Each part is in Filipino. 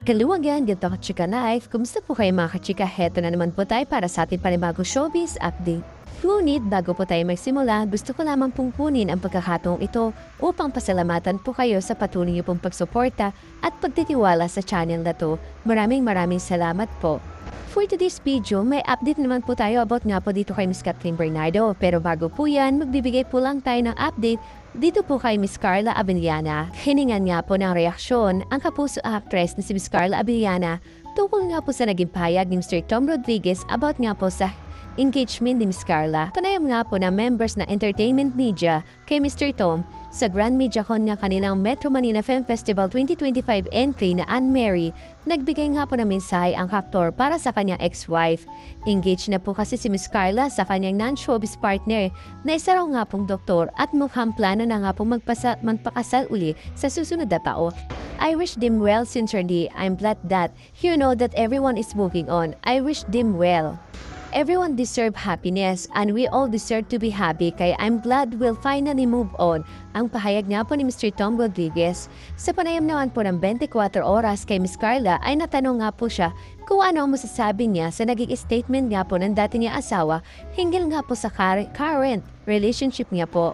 Kaluwagan, ganito ka Chika Life. Kumusta po kayo mga kachika? Heto na naman po tayo para sa ating panibagong showbiz update. Ngunit bago po tayo magsimula, gusto ko lamang pong kunin ang pagkakataong ito upang pasalamatan po kayo sa patuloy niyo pong pagsuporta at pagtitiwala sa channel na to. Maraming salamat po. For today's video, may update naman po tayo about nga po dito kay Miss Kathleen Bernardo. Pero bago po yan, magbibigay po lang tayo ng update dito po kay Miss Carla Abellana. Hiningan nga po ng reaksyon ang kapuso actress na si Miss Carla Abellana tungkol nga po sa naging pahayag ni Mr. Tom Rodriguez about nga po sa engagement ni Miss Carla. Panayam nga po na members na entertainment media kay Mr. Tom sa Grand Media Con ng kanilang Metro Manila Film Festival 2025 entry na Anne Mary, nagbigay nga po ng mensahe ang aktor para sa kanyang ex-wife. Engaged na po kasi si Miss Carla sa kanyang non-showbiz partner na isa raw nga pong doktor at mukhang plano na nga pong magpakasal uli sa susunod na taon. I wish them well sincerely. I'm glad that you know that everyone is moving on. I wish them well. Everyone deserve happiness and we all deserve to be happy kaya I'm glad we'll finally move on. Ang pahayag nga po ni Mr. Tom Rodriguez. Sa panayam naman po ng 24 oras kay Miss Carla ay natanong nga po siya kung ano ang masasabi niya sa naging statement nga po ng dati niya asawa hinggil nga po sa current relationship niya po.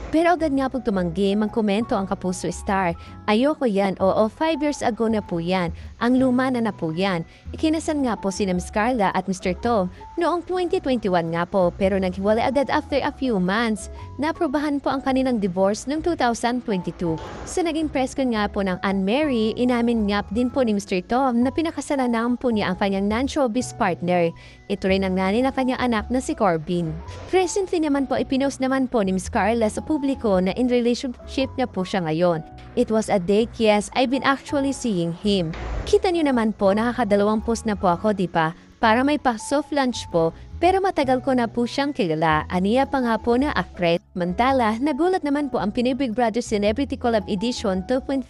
Pero agad nga pong tumanggi magkomento ang kapuso star. Ayoko yan, oo 5 years ago na po yan. Ang luma na po yan. Ikinasal nga po sina Miss Carla at Mr. Tom noong 2021 nga po pero naghiwalay agad after a few months. Naprobahan po ang kanilang divorce noong 2022. Sa naging press con nga po ng Anne Mary, inamin nga din po ni Mr. Tom na pinakasalan na po niya ang kanyang non-showbiz partner. Ito rin ang nanay ng kanyang anak na si Corbin. Recently naman po ipinost naman po ni Miss Carla sa publiko na in relationship na po siya ngayon. It was a date, yes, I've been actually seeing him. Kita niyo naman po, nakakadalawang post na po ako, di ba? Para may pa-soft lunch po, pero matagal ko na po siyang kilala. Aniya pa nga po na actress. Mantala, nagulat naman po ang Pinoy Big Brother Celebrity Collab Edition 2.0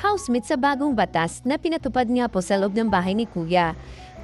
housemate sa bagong batas na pinatupad nga po sa loob ng bahay ni Kuya.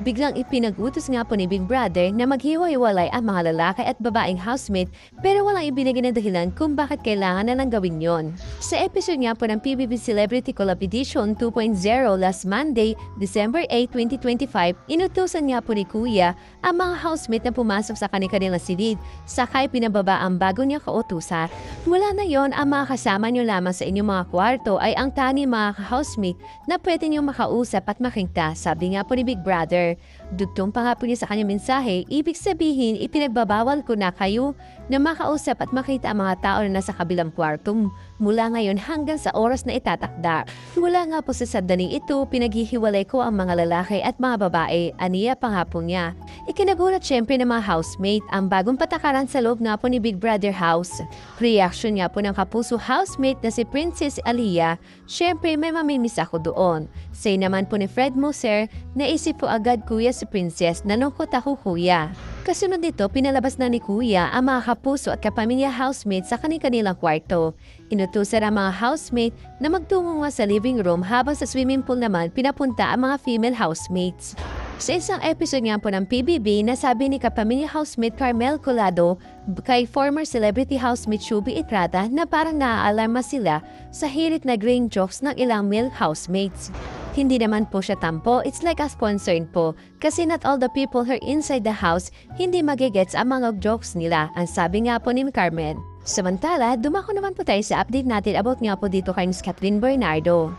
Biglang ipinag-utos nga po ni Big Brother na maghiwa-hiwalay ang mga lalaki at babaeng housemate pero walang ibinigay na dahilan kung bakit kailangan na lang gawin yon. Sa episode nga po ng PBB Celebrity Collab Edition 2.0 last Monday, December 8, 2025, inutusan nga po ni Kuya ang mga housemate na pumasok sa kanilang silid, sakay pinababa ang bago niya kautusan. Mula na yon, ang mga kasama nyo lamang sa inyong mga kwarto ay ang tani mga housemate na pwede nyo makausap at makita, sabi nga po ni Big Brother. Dugtong pa nga po niya sa kanyang mensahe, ibig sabihin ipinagbabawal ko na kayo na makausap at makita ang mga tao na nasa kabilang kwarto mula ngayon hanggang sa oras na itatakda. Mula nga po sa sandaling ito, pinaghihiwalay ko ang mga lalaki at mga babae, aniya pa nga po niya. Ikinagulat syempre ng mga housemate ang bagong patakaran sa loob nga po ni Big Brother House. Reaction nga po ng kapuso housemate na si Princess Aliyah, syempre may mamimiss ako doon. Say naman po ni Fred Moser, naisip po agad Kuya si Princess, nalungkot ako Kuya. Kasunod nito, pinalabas na ni Kuya ang mga kapuso at kapamilya housemate sa kanilang kwarto. Inutusan ang mga housemate na magtungo nga sa living room habang sa swimming pool naman pinapunta ang mga female housemates. Sa isang episode nga po ng PBB, nasabi ni kapamilya housemate Carmel Colado kay former celebrity housemate Shubi Estrada na parang naaalarma sila sa hirit na grain jokes ng ilang male housemates. Hindi naman po siya tampo, it's like a concern po kasi not all the people here inside the house hindi magigets ang mga jokes nila, ang sabi nga po ni Carmen. Samantala, dumako naman po tayo sa update natin about nga po dito kay Miss Kathleen Bernardo.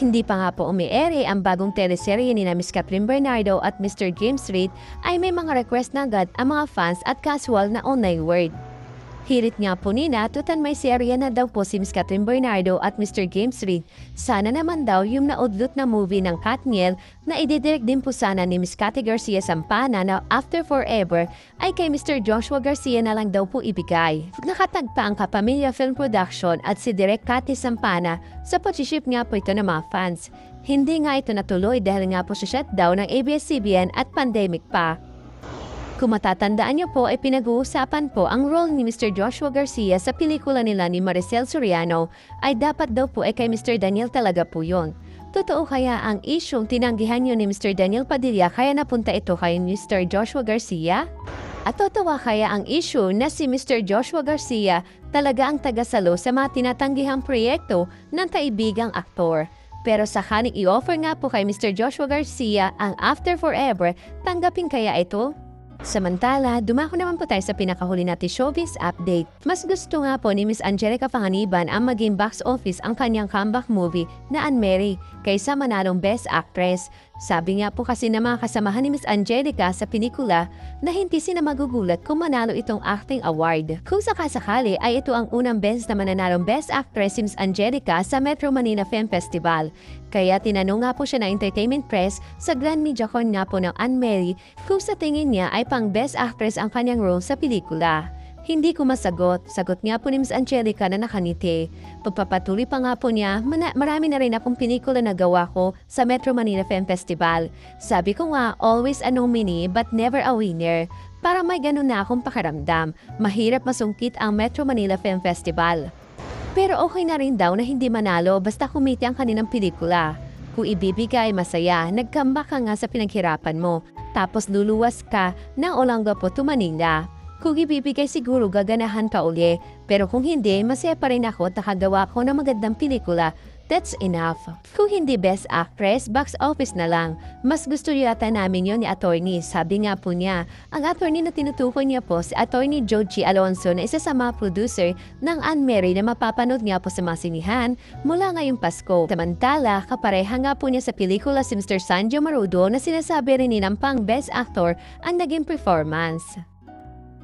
Hindi pa nga po umi-ere ang bagong teleserye ni na Miss Kathleen Bernardo at Mr. James Reid ay may mga request na agad ang mga fans at casual na online word. Hirit nga po nina, tutan may serya na daw po si Miss Kathleen Bernardo at Mr. James Reid. Sana naman daw yung naudlot na movie ng Katniel na ididirect din po sana ni Miss Cathy Garcia Sampana na After Forever ay kay Mr. Joshua Garcia na lang daw po ibigay. Nakatagpa ang Kapamilya Film Production at si Direk Cathy Sampana sa pag-ship nga po ito ng mga fans. Hindi nga ito natuloy dahil nga po sa shutdown ng ABS-CBN at pandemic pa. Kung matatandaan niyo po ay pinag-uusapan po ang role ni Mr. Joshua Garcia sa pelikula nila ni Maricel Soriano ay dapat daw po ay kay Mr. Daniel talaga po yon. Totoo kaya ang isyong tinanggihan niyo ni Mr. Daniel Padilla kaya napunta ito kay Mr. Joshua Garcia? At totoo kaya ang issue na si Mr. Joshua Garcia talaga ang tagasalo sa mga tinatanggihang proyekto ng kaibigang aktor? Pero sakaling i-offer nga po kay Mr. Joshua Garcia ang After Forever, tanggapin kaya ito? Samantala, dumako naman po tayo sa pinakahuli natin showbiz update. Mas gusto nga po ni Miss Angelica Panganiban ang maging box office ang kanyang comeback movie na Anne-Marie kaysa manalong Best Actress. Sabi nga po kasi na mga kasamahan ni Miss Angelica sa pelikula na hindi sila magugulat kung manalo itong acting award. Kung sakasakali ay ito ang unang beses na mananalong Best Actress si Miss Angelica sa Metro Manila Film Festival. Kaya tinanong nga po siya ng entertainment press sa Grand Media Con nga po ng Anne-Marie kung sa tingin niya ay pang Best Actress ang kanyang role sa pelikula. Hindi ko masagot. Sagot nga po ni Miss Angelica na nakaniti. Pagpapatuloy pa nga po niya, marami na rin akong pelikula na gawa ko sa Metro Manila Film Festival. Sabi ko nga, always a nominee but never a winner. Para may ganun na akong pakaramdam. Mahirap masungkit ang Metro Manila Film Festival. Pero okay na rin daw na hindi manalo basta kumiti ang kanilang pelikula. Kung ibibigay masaya, nag-comeback ka nga sa pinaghirapan mo. Tapos luluwas ka na Olanga po to Manila. Kung ibibigay siguro gaganahan ka uli. Pero kung hindi, masaya pa rin ako at nakagawa ko ng magandang pelikula. That's enough. Kung hindi Best Actress, box office na lang. Mas gusto yata namin yon ni attorney. Sabi nga po niya, ang attorney na tinutukoy niya po si attorney Joji Alonso na isa sa mga producer ng Anne-Marie na mapapanood nga po sa mga sinihan mula ngayong Pasko. Samantala, kapareha nga po niya sa pelikula si Mr. Sanjo Marudo na sinasabi rin nilang pang Best Actor ang naging performance.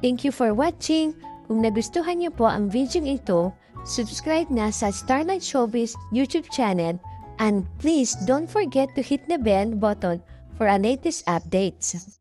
Thank you for watching. Kung nagustuhan niyo po ang video ito, subscribe na sa Starlight Showbiz YouTube channel and please don't forget to hit the bell button for our latest updates.